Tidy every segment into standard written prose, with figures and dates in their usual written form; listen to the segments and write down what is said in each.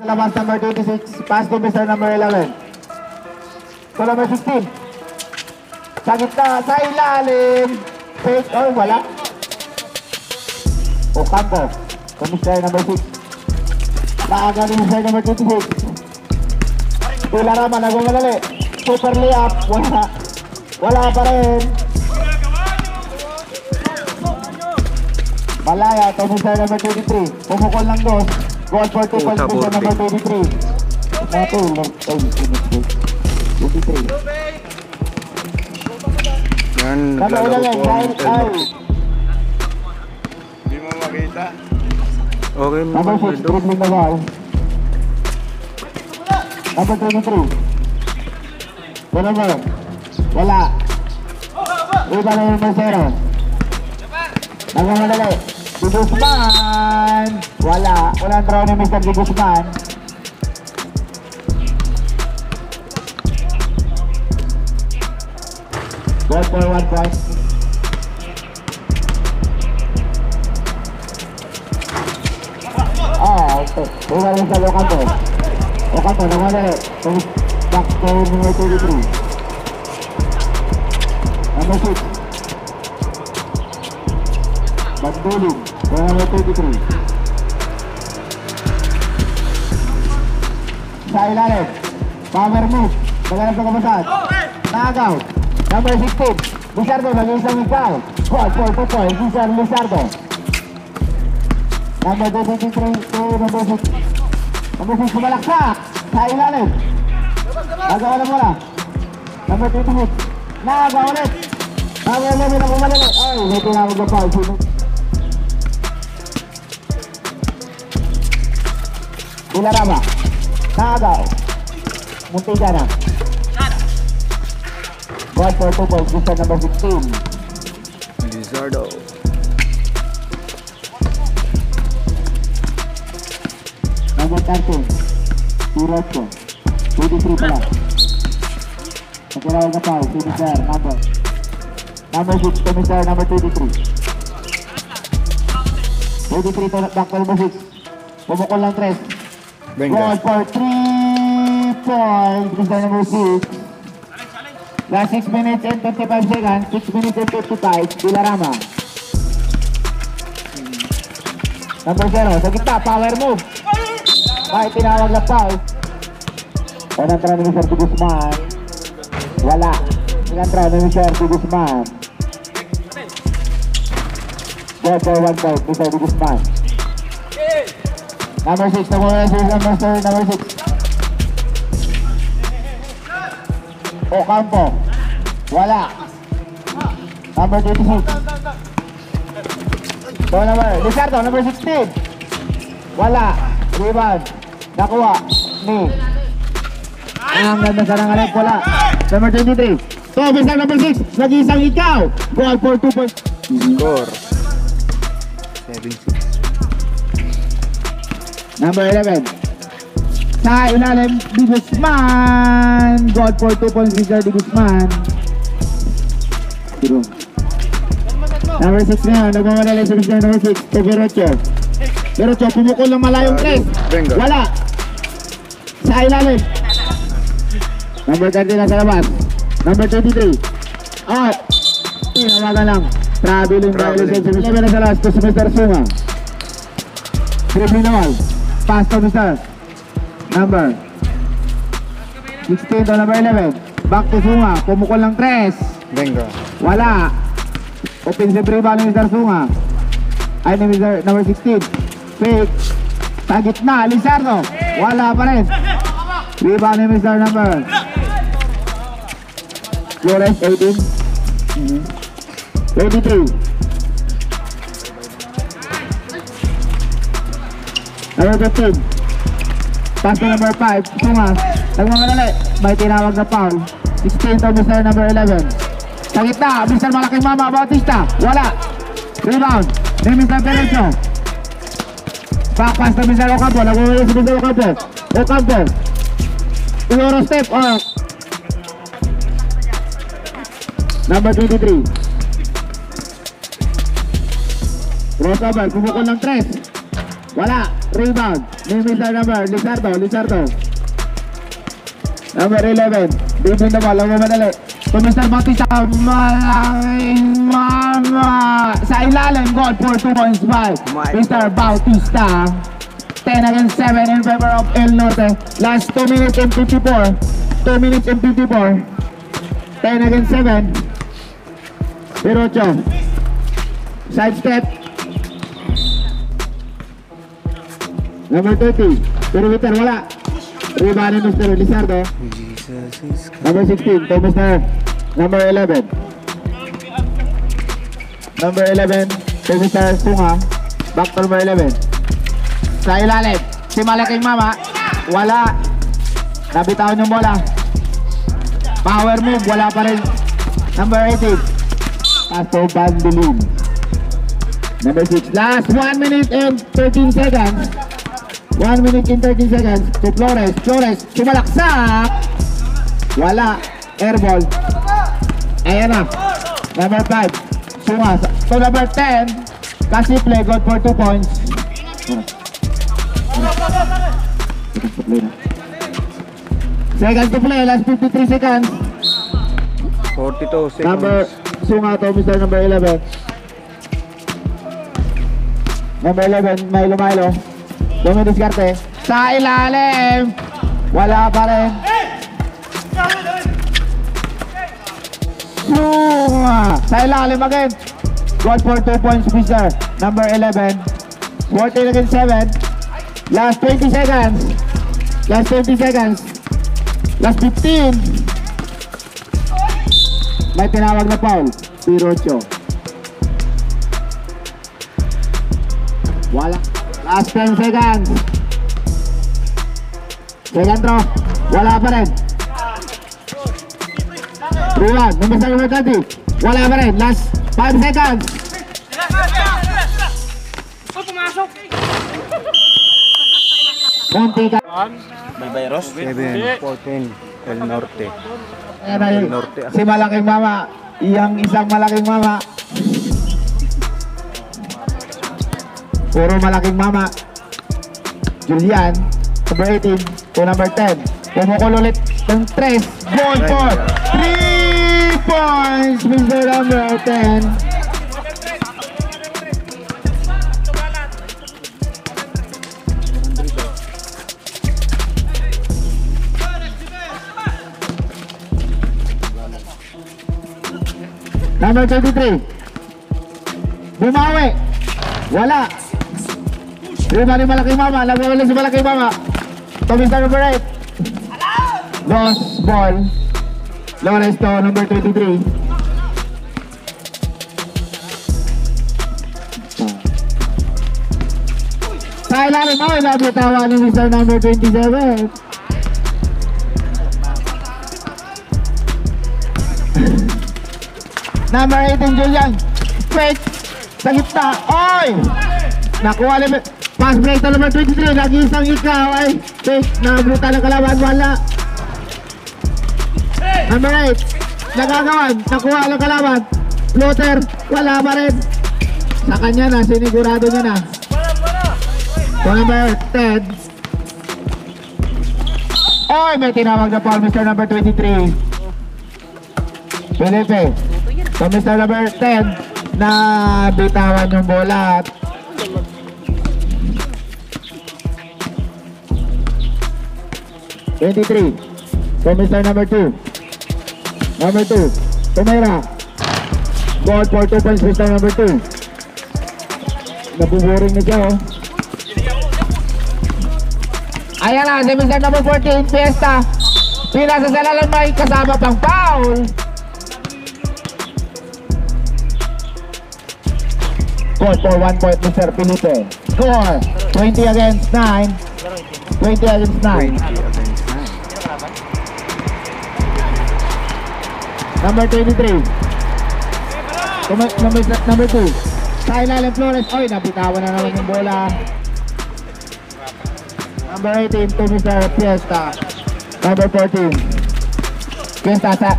Labas number 26, pass to Mr. number 11. So number 16. Sa gitna, sa ilalim. Fake, oh wala. Ocampo, to Mr. number 6. Naaga ni Mr. number 26. Pilarama, nagmamadali. Super layup, wala. Wala pa rin. Malaya, to Mr. number 23. Pumukol ng dos. Goal for 2 points, Mr. number 23. Nato, 23. Yan, naglalaro po ang Elmer. Hindi mo makita. Okay mo. Number 6, dribbling na ball. Number 23. Whatever. Wala. Iba na yung Mercero. Nagmamadali. Di Guzman. Wala. Walang draw ni Mr. Di Guzman. Goal for 1 point. Okay. Iba rin sa Ocampo. Ocampo, nagmamadali. Back to number 33. Number 6. Magduling. Number 33. Sa ilalim. Power move. Magalang sa kabasan. Naagaw. Number 16. Lizardo, nag-iisang ikaw. Goal for 2 points. Lizardo. Number 23 to number 6. Number 6 sumalaksak. Sa ilalim. Nagawa na mula. Number 26. Naagaw ulit. Number 11 na pumalali. Ay, may tinawag na foul. Pilarama. Naagaw. Muntiga na. Goal for 2 points. Mr. number 16. Lizardo. Number 13. Tirotso. 23 pala. Nagkarawag na foul. Si Mr. Number 6 to Mr. number 23. 23 to back to number 6. Pumukol lang 3. Goal for 3 points. Mr. number 6. Last 6 minutes and 25 seconds. 6 minutes and 55. Pilarama. Number 0. Sa gitna. Power move. Ay, tinawag na foul. Pinantra ni Mr. Guzman. Wala. Pinantra ni Mr. Guzman. Goal for 1 point. Mr. Guzman. Number 6. Number 6. Ocampo. Wala. Number 26. Goal number. Lizardo, number 16. Wala. Rebound. Nakuha. Ni. Ang ganda sa nangalag. Wala. Number 23. So, Mr. number 6. Nag-iisang ikaw. Goal for 2 points. Score. 7-6. Number 11. Sa ilalim, Di Guzman. Goal for 2 points, Mr. Di Guzman. Number 6 ngayon, nagmamadali sa Mr. number 6, to Verocho. Verocho, pumukol ng malayong 3. Benga. Wala. Sa ilalim. Number 30 na sa labas. Number 23. Out. Tinawagan lang. Traveling violation sa Mr. na sa labas to si Mr. Sunga. Dribbling na wall. Pass to Mr. Number 16 to number 11. Back to Sunga. Pumukol ng 3. Benga. Wala. Offensive rebound ni Mr. Sunga. Ay ni Mr. number 16. Fake. Sa gitna. Lizardo. Wala pa rin. Rebound ni Mr. number Flores 18. 23. Number 15. Pass to number 5. Sunga. Nagmamadali. May tinawag na foul. 16 to Mr. number 11. Sa gitna, Mr. Malaking Mama Bautista. Wala. Rebound ni Mr. Perecho. Back pass to Mr. Ocampo. Nagmamadali si Mr. Ocampo. Ocampo. Euro step up. Number 23. Crossover. Pumukol ng 3. Wala. Rebound ni Mr. number Lizardo. Number 11. Bibing na ball. Nagmamadali. To Mr. Bautista, Malaking Mama. Sa ilalim, goal for 2 points by Mr. Bautista. 10 against 7 in favor of El Norte. Last 2 minutes and 54. 2 minutes and 54. 10 against 7. Verocho. Side step. Number 30. Pero Peter, wala. Rebound ni Mr. Lizardo. Jesus is Number 16 to Mr. number 11. Number 11 to Mr. Sunga. Back to number 11. Sa ilalim, si Malaking Mama. Wala. Nabitawan yung bola. Power move, wala pa rin. Number 18. Paso Bandolin. Number 6. Last 1 minute and 13 seconds. 1 minute and 13 seconds to Flores. Flores, sumalaksak. Wala. Airball. Ayan na. Number 5. Sunga. So number 10. Kasi play good for 2 points. Seconds to play. Last 53 seconds. 42 seconds. Number Sunga to Mr. number 11. Number 11. Milo. Dumi diskarte. Sa ilalim. Wala pa rin. Sa ilalim again. Goal for 2 points, Mr. number 11. 14 against 7. Last 20 seconds. Last 20 seconds. Last 15. May tinawag na foul. Pirocho. Wala. Last 10 seconds. Second throw. Wala pa rin. Rebound. Number 30. Wala pa rin. Last 5 seconds. Munti ka. 7-14 El Norte. Ayan ay, si Malaking Mama. Iyang isang Malaking Mama. Puro Malaking Mama. Julian. Number 18 to number 10. Pumukul ulit ng 3. Goal for 3 points, Mr. number 10. Number 23. Bumawi. Wala. Rebound ni Malaking Mama. Nagwawala si Malaking Mama. To Mr. number 8. Lost ball. Flores to number 23. Sa ilalim mo, nabitawan ni Mr. number 27. Number 18, Julian. Fake. Sa gitna. Oy! Nakuha ni pass break to number 23. Nag-isang ikaw ay fake. Na-brutal ang kalaban. Wala. Number 8. Nagagawan. Nakuha ang kalaban. Floater. Wala pa rin. Sa kanya na, sinigurado niya na. So number 10. Oy, may tinawag na foul, Mr. number 23. Felipe. So Mr. number 10 na bitawan yung bola. #23. So Mr. number 2. Number 2. Tumira. Goal for 2 points, Mr. number 2. Nabuboring na siya, oh. Ayan na, si Mr. number 14, Fiesta. Pinasasalalan may kasama pang foul. Score for 1 point, Mr. Felipe. Score, 20 against 9. 20 against 9. 20 against 9. Number 23. Number 2. Kyle Flores. Oy, nabitawan na naman yung bola. Number 18 to Mr. Fiesta. Number 14. Fiesta sa...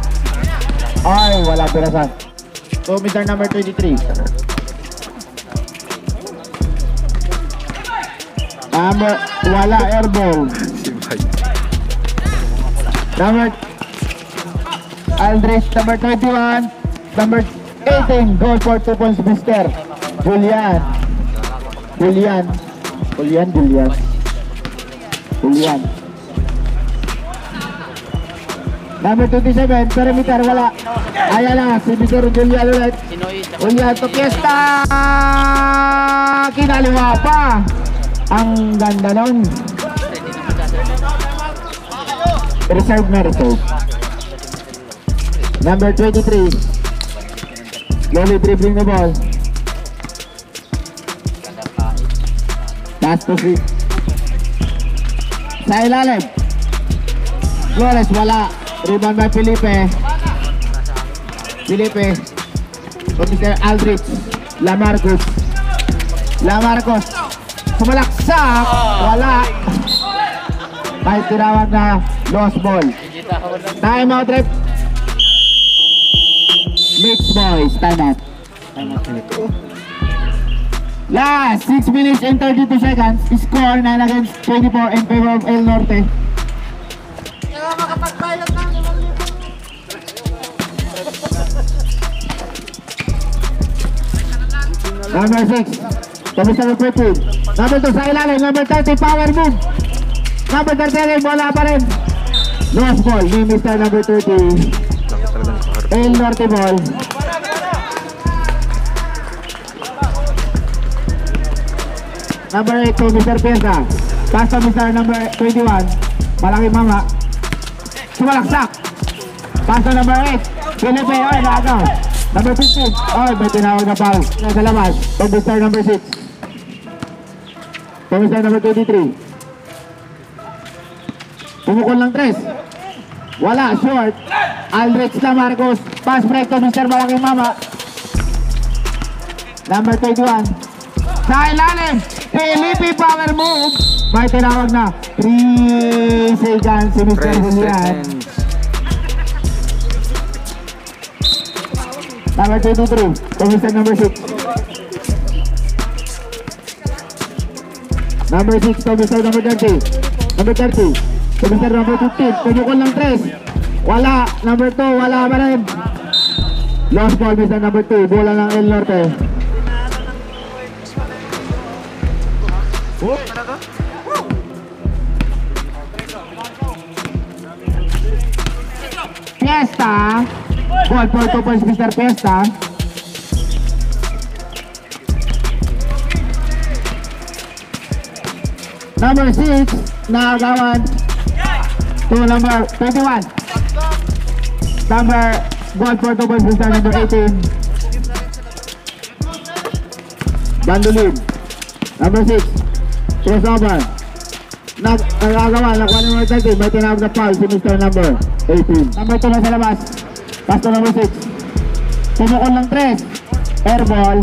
Ay, wala pirasan. So, Mr. number 23. Wala, airball. Number... Aldrich, number 21. Number 18. Goal for 2 points, Mr. Julian. Number 27, perimeter, wala. Ayan na, si Mr. Julian ulit. Julian to Fiesta. Kinaliwa pa. Ang ganda nun. Reserve na reserve. Number 23. Slowly dribbling the ball. Pass to free. Sa ilalim. Flores, wala. Rebound by Felipe. So Mr. Aldrich. Lamarcos. Sumalaksak. Wala. Kahit tinawag na lost ball. Time out, ref. Mixed boys. Time out. Last 6 minutes and 32 seconds. Score 9 against 24 in favor of El Norte. Number 6. Mr. number 14. Number 2 sa ilalim. Number 30. Power move. Number 30. Bola pa rin. Lost ball ni Mr. number 30. El Norte ball. Number 8 to Mr. Pesa. Pass to Mr. number 21. Malaking mama. Sumalaksak. Pass to number 8. Felipe. Oy, nakaw. Number 15. Oy, may tinawag na foul. Nasa labas. To Mr. number 6. To Mr. number 23. Pumukol ng 3. Wala, short. Aldrich Lamarcos. Pass break to Mr. Malaking mama. Number 21. Sa ilalim. Felipe power move. May tinawag na 3 seconds si Mr. Julian. Number 23. To Mr. number 6. Number 6 to Mr. number 30. Number 30. To Mr. number 15. Pumukol ng 3. Wala. Number 2. Wala pa rin. Lost ball Mr. number 2. Bola ng El Norte. Fiesta. Ball for 2 points, Mr. Fiesta. Number 6, nakagawan to number 21. Ball for 2 points, Mr. number 18. Bandolin. Number 6, crossover. Nakagawan, nakuha ni number 30. May tinawag na foul si Mr. number 18. Number 2 na sa labas. Pass to number 6. Pumukol ng 3. Airball.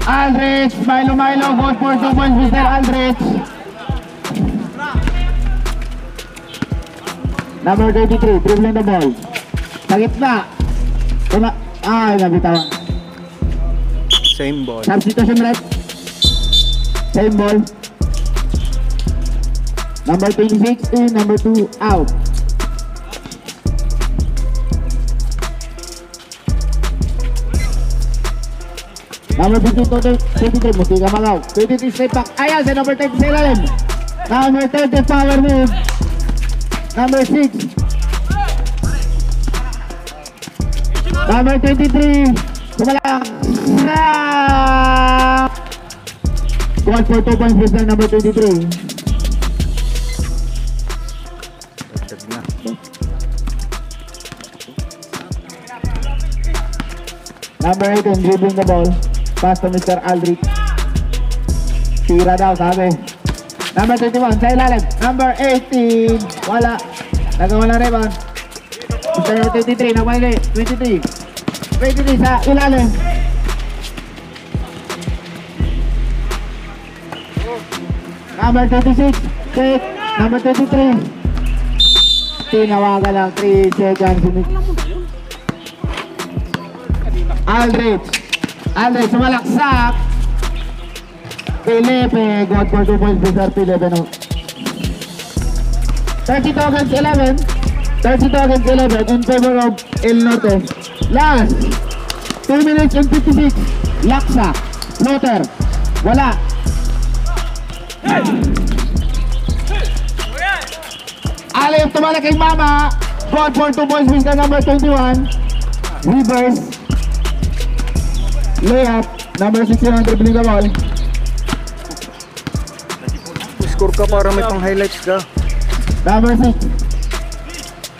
Aldrich, Milo, goal for 2 points, Mr. Aldrich. Number 33, dribbling the ball. Sa gitna. Nabitawan. Same ball. Substitution rep. Same ball. Number 26 in, number 2 out. Number 52, 23, muti ka magaw. 23 step back. Ayan, sa number 30 sa ilalim. Number 30, power move. Number 6. Number 23, sumalak. Squad for 2 points with number 23. Dagdag na. Number 18, dribbling the ball. Pass to Mr. Aldrich. Tira daw, sabi. Number 21, sa ilalim. Number 18, wala. Nagawala rebound. Mr. 23, nagmali. 23. 23 sa ilalim. Number 26, take. Number 23. Tinawagan lang, 3 seconds. Aldrich, sumalaksak. Felipe, God for 2 points, Mr. Felipe. 32 against 11. 32 against 11 in favor of El Norte. Last, 2 minutes and 56. Laksa, floater, wala. Alif, tumala kay Mama. God for 2 points, Mr. number 21. Reverse. Layup, number 61, dribbling the ball. Score ka para may pang highlights ka. Number 6.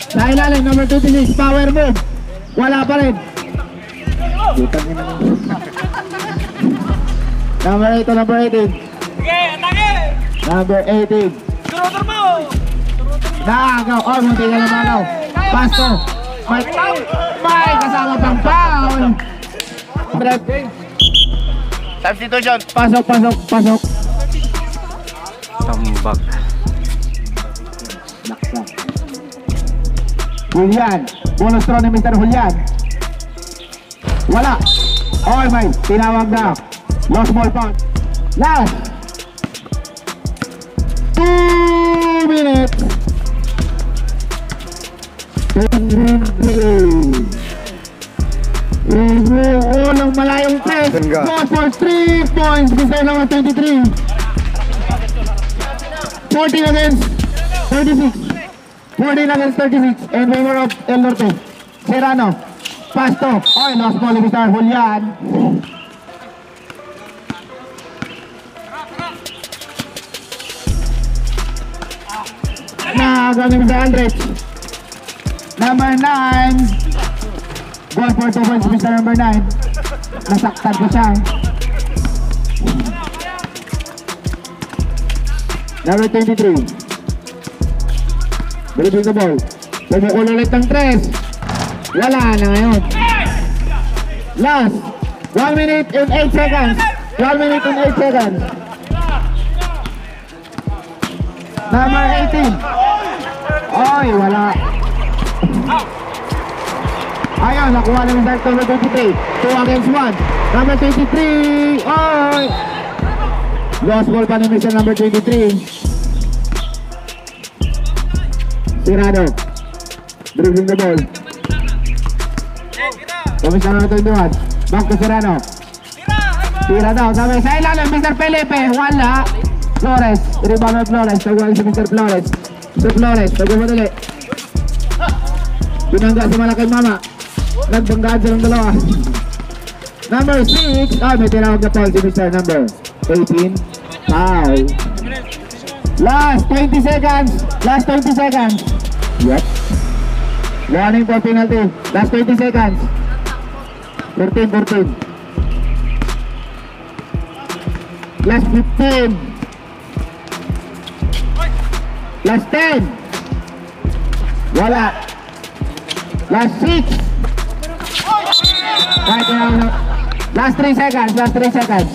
Sa ilalim, number 26, power move. Wala pa rin. Number 8, number 18. Number 18. Naagaw. Oh, munti ka na magaw. Pasto. May kasama pang foul. Substitution. Pasok. Tambak. Laksa. Julian. Bonus throw ni Mr. Julian. Wala. Oh, may tinawag na. Lost ball foul. Last. 2 minutes. Walang malayong press. Score for 3 points. Mr. number 23. 14 against 36. 14 against 36. In favor of El Norte. Serrano. Pasto. Oh, lost ball ni Mr. Julian. Nagawa ni Mr. Aldrich. Number 9. Goal for 2 points, Mr. number 9. Nasaktan ko siya. Number 23. Dribbling the ball. Pumukul ulit ng 3. Wala na ngayon. Last. 1 minute and 8 seconds. 1 minute and 8 seconds. Number 18. Oy, wala. Ayun, nakuha namin sa number 23. 2 against 1. Number 23. Oy! Lost ball pa ni Mr. number 23. Serrano. Dribbling the ball. Mr. number 21. Back to Serrano. Tira daw. Sabi sa ilalim, Mr. Felipe. Wala. Flores. Rebound of Flores. Taguan si Mr. Flores. Mr. Flores. Taguan. Binangga si Malakay Mama. Nagbanggaan silang dalawa. Number 6. May tinawag na foul si Mr. number 18. Foul. Last 20 seconds. Last 20 seconds. Yep. Warning for penalty. Last 20 seconds. 14. Last 15. Last 10. Wala. Last 6. Last 3 seconds. Last 3 seconds.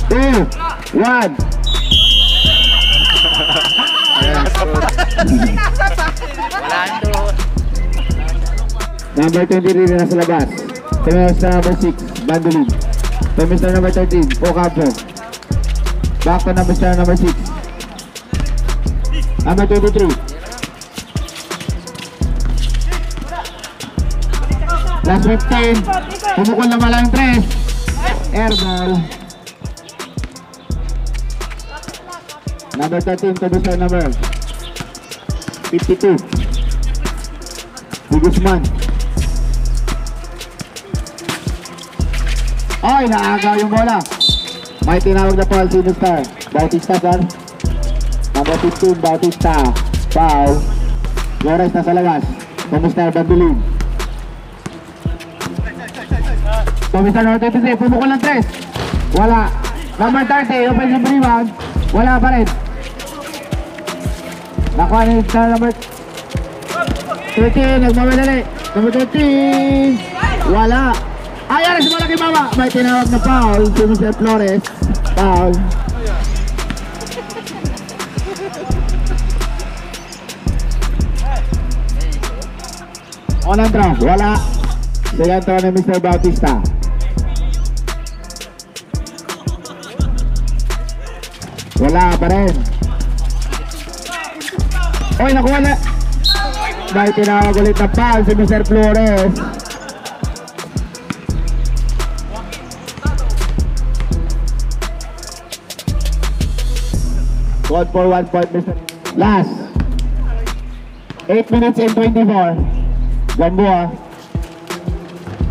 Two. 1. Ayan, so, Number 23 na nasa labas. Semester number 6, Bandolin. Semester number 13, Ocampo. Back to semester number 6. Number 23. Last 15. Pumukul na malang 3. Airball. Number 13 to the number 52. Guzman. Ay, naagaw yung bola. May tinawag na foul, sino star? Bautista, sir. Number 15, Bautista. Foul. Flores na sa labas. Kumustar, Bandolin. Kumustar, number 23. Pumukul ng 3. Wala. Number 30, offensive rebound. Wala pa rin. Nakuha ni star number 13, nagmamadali. Number 13. Wala. Ayan, si Malaki Mama. May tinawag na foul. Si Mr. Flores. Foul. On draw. Wala. Second throw ni Mr. Bautista. Wala pa rin. Oy, nakuha na. May tinawag ulit na foul si Mr. Flores. Called for 1 point, Mr. Last 8 minutes and 24. Gamboa.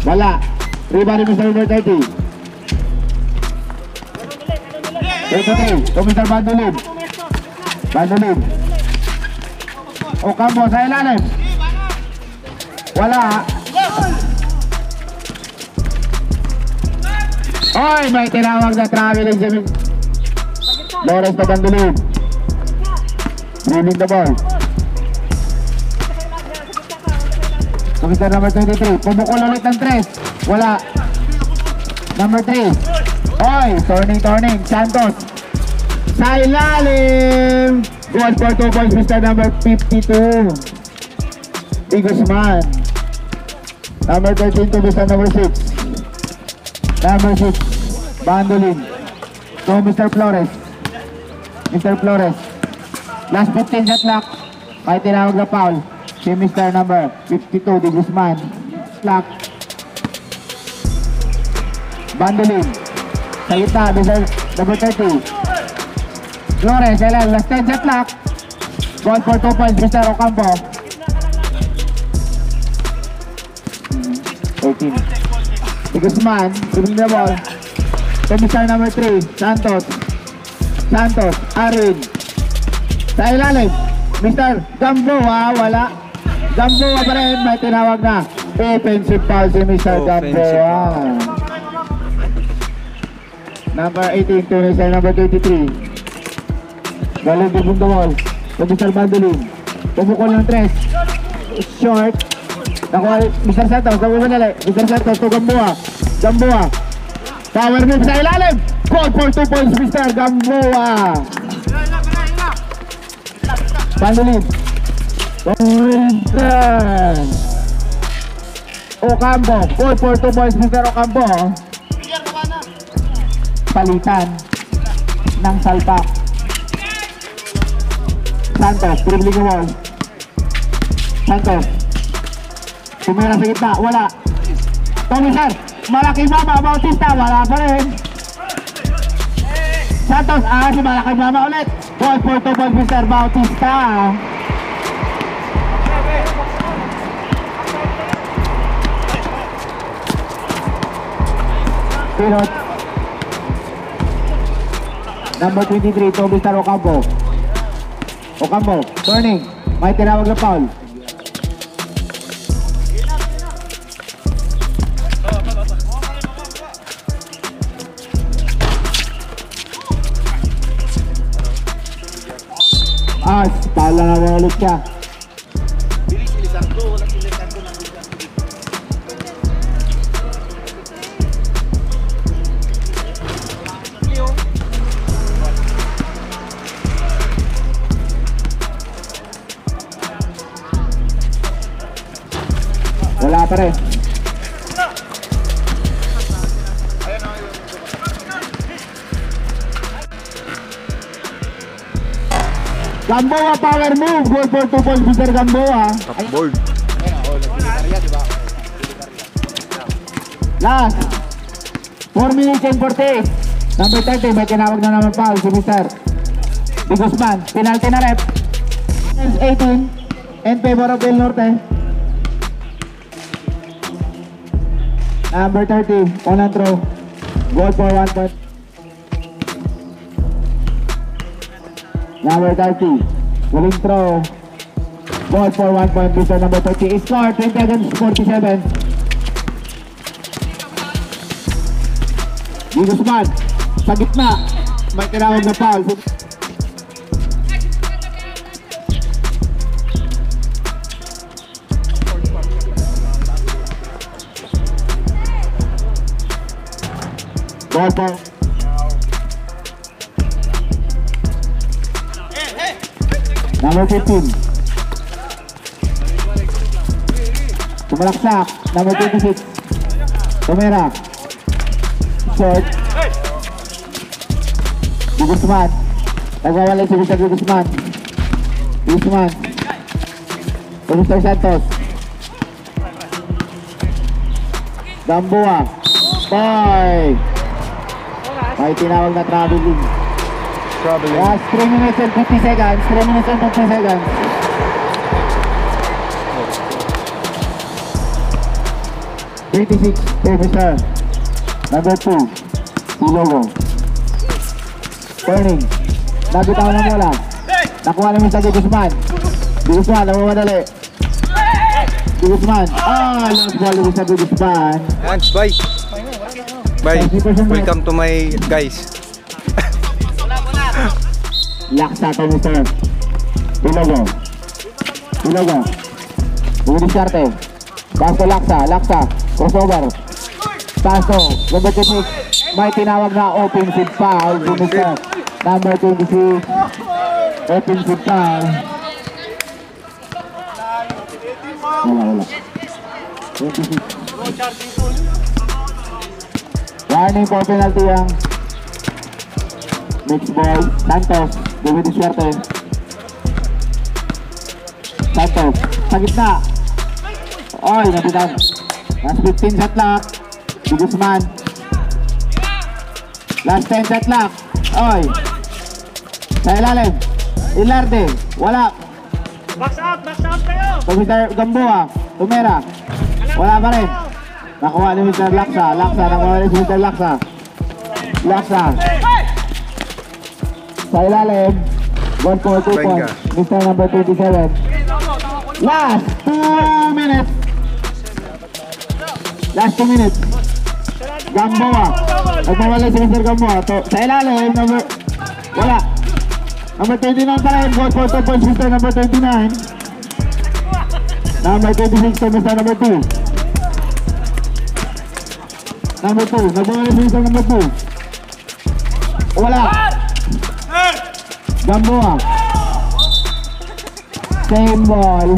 Wala. Rebound ni Mr. Number 30. 33. To Mr. Bandolin. Bandolin. Ocampo sa ilalim. Wala. Oy, may tinawag na traveling si Flores na Bandolin. Dribbling the ball. Kumita number 23. Pumukul ulit ng 3. Wala. Number 3. Oy, turning. Santos. Sa ilalim. Goal for 2 points, Mr. number 52. D. Guzman. Number 13 to Mr. number 6. Number 6. Bandolin. To Mr. Flores. Mr. Flores. Last 15 shot clock. May tinawag na foul. Si Mr. number 52, D. Guzman. Clock. Bandolin. Salita, Mr. number 30. Flores, last 10 shot clock. Goal for 2 points, Mr. Ocampo. 18. D. Guzman, dribbling the ball. To Mr. number 3, Santos. Arin. Sa ilalim, Mr. Gamboa, wala. Gamboa pa rin, may tinawag na offensive foul si Mr. Gamboa. Number 18 to Mr. number 23. Galing din the ball. To Mr. Bandolin. Pumukul ng 3. Short. Nakuha Mr. Santos, nakuha Mr. Santos to Gamboa. Power move sa ilalim. Goal for 2 points, Mr. Gamboa. Bandolin. Ocampo. Goal for 2 points, Mr. Ocampo. Palitan ng salpak. Santos, dribbling the ball. Santos. Tumira sa gitna, wala. Tommy Sir, Malaking Mama, Bautista, wala pa rin. Santos, si Malaking Mama ulit. Ball for 2 points, Mr. Bautista. Pilot. Number 23, to Mr. Ocampo. Turning. May tinawag na foul. Foul na naman ulit siya. pa rin. Gamboa power move. Goal for 2 points, Mr. Gamboa. Top board. Last. 4 minutes and 40. Number 30, may tinawag na naman foul si Mr. Di Guzman. Penalty na rep. 18 in favor of El Norte. Number 30, on and throw. Goal for 1 point. Number 30, willing throw. Goal for 1 point. Mr. number 30 is scored 20 against 47. Di Guzman, sa gitna, may tinawag na foul. Goal for number 15. Tumalaksak, number 26. Tumira. Short. Di Guzman. Nagwawalay si Mr. Di Guzman. Di Guzman. Si Mr. Santos. Gamboa. Boy! May tinawag na traveling. Last 3 minutes and 50 seconds. 3 minutes and 50 seconds. $26 Mr. Number 2, Silogo. Turning. Nabitaw na bola. Nakuha namin sa Di Guzman. Di Guzman, namamadali. Di Guzman. Last ball namin sa Di Guzman. Thanks, bye. Bye. Welcome to my guys. Laksa to Mr. Silogo. Silogo. Bumidisyarte. Paso Laksa. Laksa. Crossover. Paso, number 26, may tinawag na offensive foul. Bumisar, number 26, offensive foul. Wala. 26. Warning for penalty ang mixed ball. Santos, David Suerte. Santos, sa gitna. Oy, nabitan. Last 15 shot clock. Di Guzman. Last 10 shot clock. Oy. Sa ilalim. Ilarde. Wala. Box out kayo! So Mr. Gamboa. Tumera. Wala pa rin. Nakuha ni Mr. Laksa. Laksa. Nakuha ni Mr. Laksa. Laksa. Sa ilalim. 1 for 2 points. Mr. number 27. Last 2 minutes. Last 2 minutes. Gamboa. Nagmawala si Mr. Gamboa. Sa ilalim, number... Wala. Number 29 pa rin. Goal for 2 points, Mr. number 29. Number 26 to Mr. number 2. Number 2. Nagmawala si Mr. number 2. Wala. Gamboa. Same ball.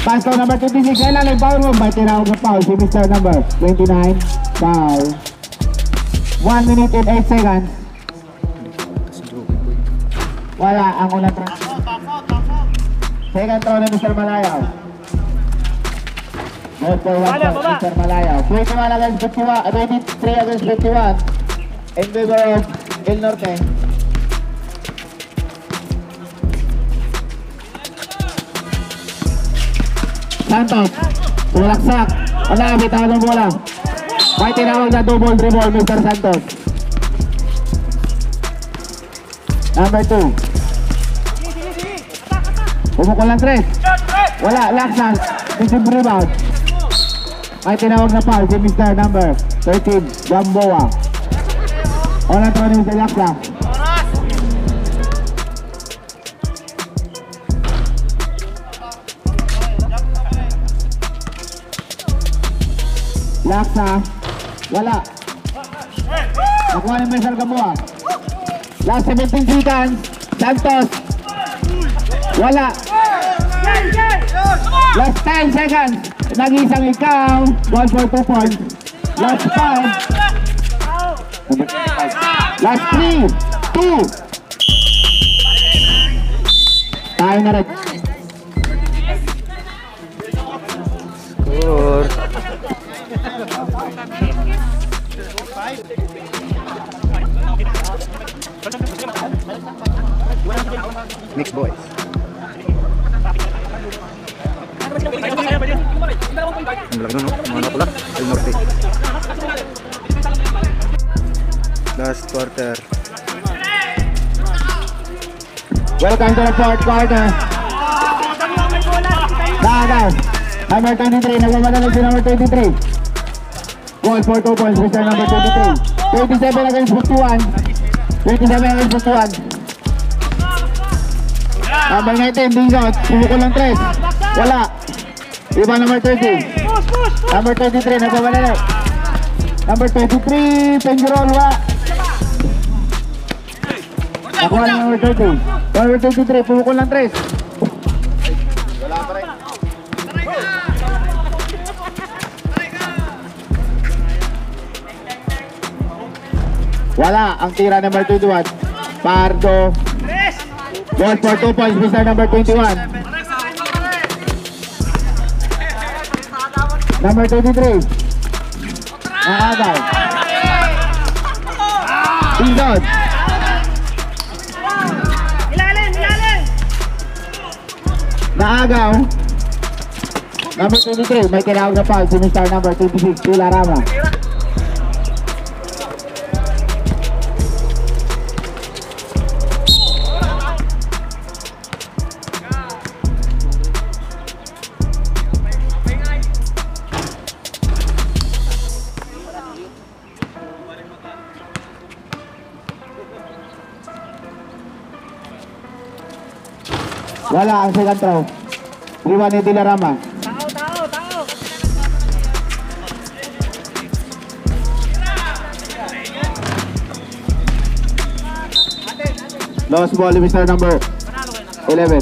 Pass to number 26, ay lang power mo, may tinawag na foul si Mr. number 29, foul. 1 minute and 8 seconds. Wala, ang unang throw. Second throw na Mr. Malayaw. Goal for 1 point, Mr. Malayaw. 21 against 51, 23 against 51. In favor of El Norte. Santos, tulaksak. Wala, bitaw ng bola. May tinawag na double dribble, Mr. Santos. Number 2. Pumukol ng 3. Wala, laksa. Defensive rebound. May tinawag na foul si Mr. number 13, Gamboa. Oran throw ni Mr. Laksa. Laksa, wala. Nakuha ni Mr. Gamboa. Last 17 seconds. Santos, wala. Last 10 seconds. Nag-isang ikaw. Ball for 2 points. Last 5. Last 3. 2. Tayo na rin. Score. Mix boys. Ang laki nun, no? Mga pula. El Norte. Last quarter. Welcome to the fourth quarter. Dagat. Number 23. Nagmamadalag si number 23. Ball for 2 points. Mr. number 23. 27 against 51. 27 against 51. Number 19. Bingot. Sumukol ng 3. Wala. Iba number 30. Number 23. Nagmamadalag. Number 23. Penjurol. Wala. Nakuha ng number 30. Number 23. Pumukol ng 3. Wala pa rin. Wala. Ang tira number 21. Pardo. Ball for 2 points. Mr. number 21. Number 23. Nakagaw. Pinson. Naagaw. Number 23. May tinawag na foul. Si Mr. number 26. Tila Rama. Wala ang second throw. Iwan ni Dilarama. Tao. Lost ball, Mr. number 11.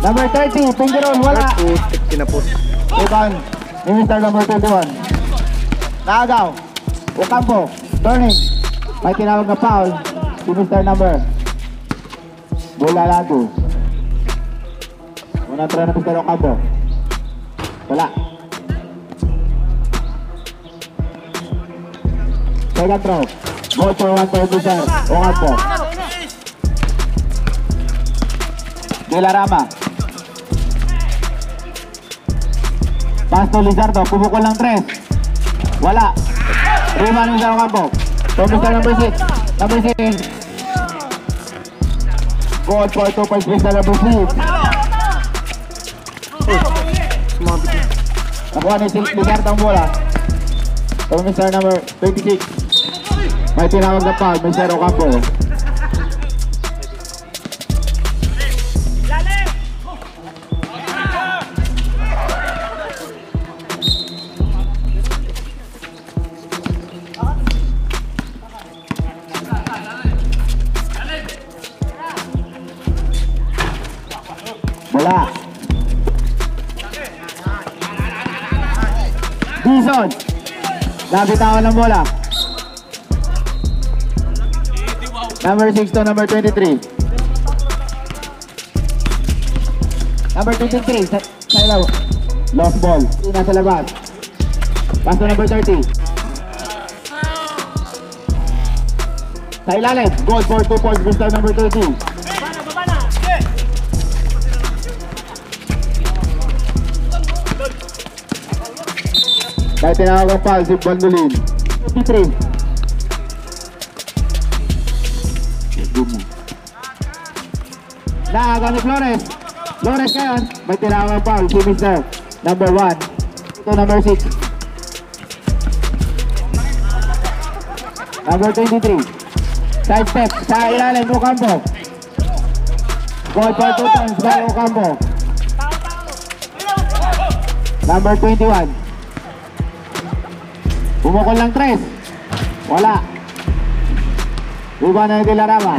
Number 30, Pingeron, wala. Kinapos. Iban, ni Mr. number 21. Naagaw. Ocampo. Turning. May tinawag na foul. Si Mr. number. Bulalado. Unang try na Mr. Ocampo. Wala. Second throw. Ball for 1 point Mr. Ocampo. Dilarama. Pass to Lizardo. Pumukol ng 3. Wala. Rebound ng Ocampo. So Mr. number 6. Number 6. Goal for 2 points Mr. number 6. Nakuha ni Lizardo ang bola. So Mr. number 26. May tinawag na foul Mr. Ocampo. Bola. Dison. Nabitawan ng bola. Number 6 to number 23. Number 23. Sa ilaw. Lost ball. Nasa labas. Pass to number 30. Sa ilalim. Goal for 2 points. Mr. number 30. Dahil tinawag ang foul si Bandolin. 53. Naaga ni Flores. Flores ngayon. May tinawag ang foul si Mr. number 1. Ito number 6. Number 23. Side step. Sa ilalim Ocampo. Goal for 2 points by Ocampo. Number 21. Bumukol lang 3. Wala. Rebound na De La Rama.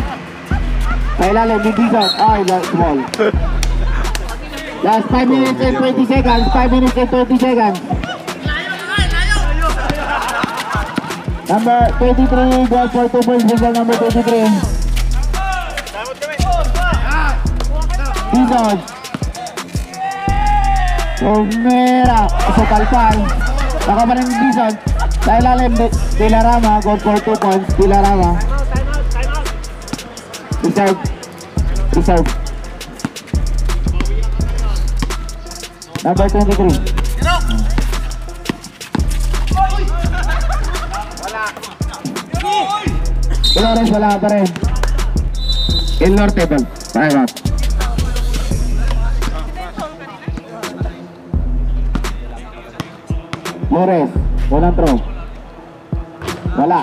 Sa ilalim, Bibison. Ay, small. Last 5 minutes and 20 seconds. 5 minutes and 20 seconds. Number 23, goal for 2 points. Bison number 23. Bison. Umera. Sa palpal. Baka pa rin Bison. Sa ilalim, De La Rama. Goal for 2 points. De La Rama. Reserve. Reserve. Number 23. Flores, wala pa rin. Indoor table. Time out. Flores, walang throw. Wala.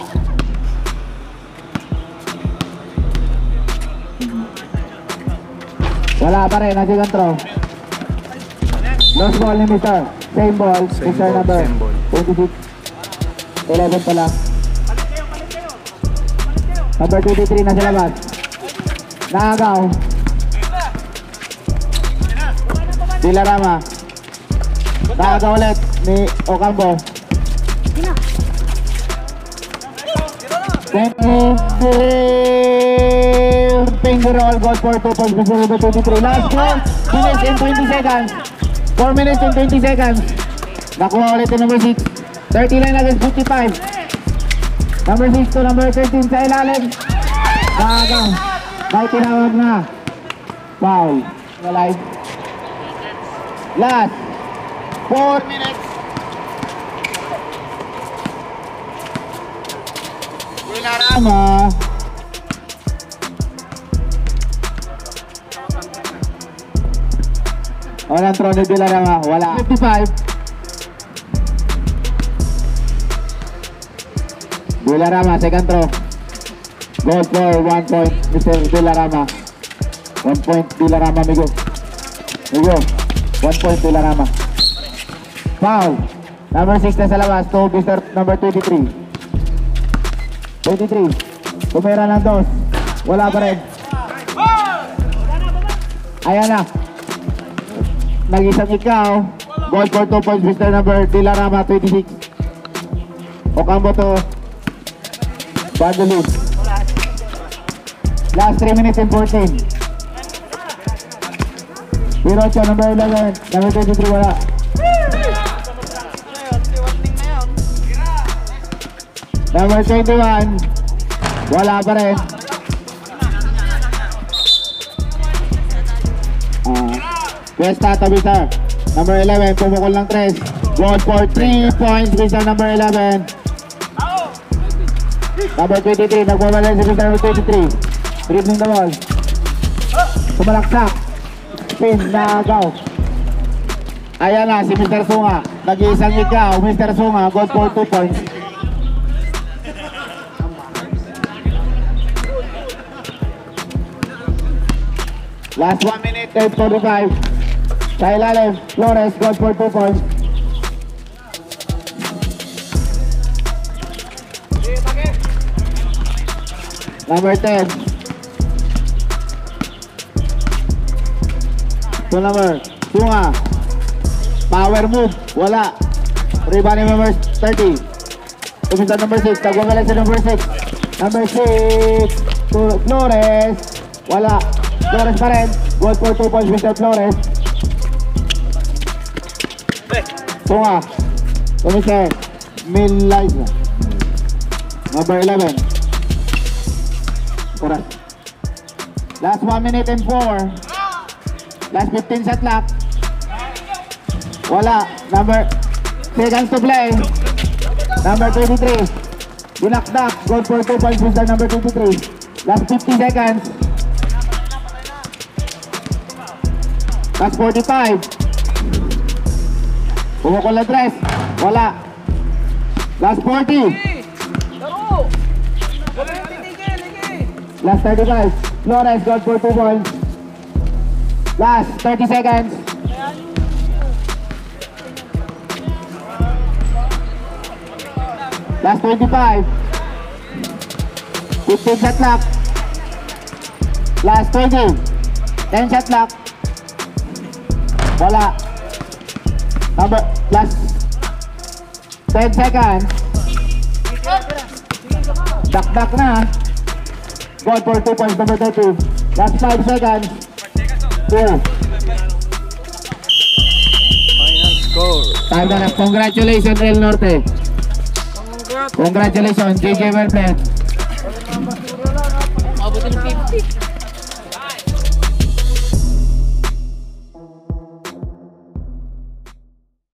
Wala pa rin, nasa throw. Lost ball ni Mr. Same ball, Same Mr. ball, number same ball. 26. 11 pa lang. Number 23 nasa labas. Naagaw. De La Rama. Naagaw ulit ni Ocampo. Finger roll, goal for 2 points, number 23. Last 4 minutes and 20 seconds. 4 minutes and 20 seconds. Nakuha ulit yung number 6. 39 against 55. Number 6 to number 13 sa ilalim. Naagaw. May tinawag na. Foul. Alive. Last 4 minutes. De La Rama. Walang throw ni De La Rama. Wala. 55. De La Rama, second throw. Goal for 1 point, Mr. De La Rama. 1 point, De La Rama, Migo. Migo, 1 point, De La Rama. Foul. Number 6 na sa labas to Mr. number 23. 23. Tumira ng dos. Wala pa rin. Ayan na. Nag-isang ikaw. Goal for 2 points, Mr. number De La Rama, 26. Ocampo to Bandolin. Last 3 minutes and 14. Pirocho, number 11. Number 23, wala. Number 21. Wala pa rin. Cuesta, Tabisar. Number 11, pumukol ng 3. Goal for 3 points, Bisa number 11. Number 23, nagbabalay si Bisa number 23. Dribbling the ball. Sumalaksak. Spin, naagaw. Ayan na, si Mr. Sunga. Nag-iisang ikaw, Mr. Sunga. Goal for 2 points. Last 1 minute and 45. Sa ilalim, Flores, goal for 2 points. Number 10. So number, Sunga. Power move, wala. Rebound number 30. Tumisa number 6, tagwagalan sa number 6. Number 6 to Flores. Wala. Flores pa rin. Goal for 2 points, Mr. Flores. Sunga. Tumisa Miliza. Number 11. Correct. Last 1 minute and 4. Last 15 shot clock. Wala. Number seconds to play. Number 23. Dinakdak. Goal for 2 points, Mr. number 23. Last 50 seconds. Last 45. Pumukol na 3. Wala. Last 40. Last 35. Flores, goal for 2 points. Last 30 seconds. Last 25. 15 shot clock. Last 20. 10 shot clock. Wala. Last 10 seconds. Dakdak na. Goal for 2 points, number 30. Last 5 seconds. 2. Final score. Time na lang. Congratulations, El Norte. Congratulations, JJ well played. Mabuti ng 50.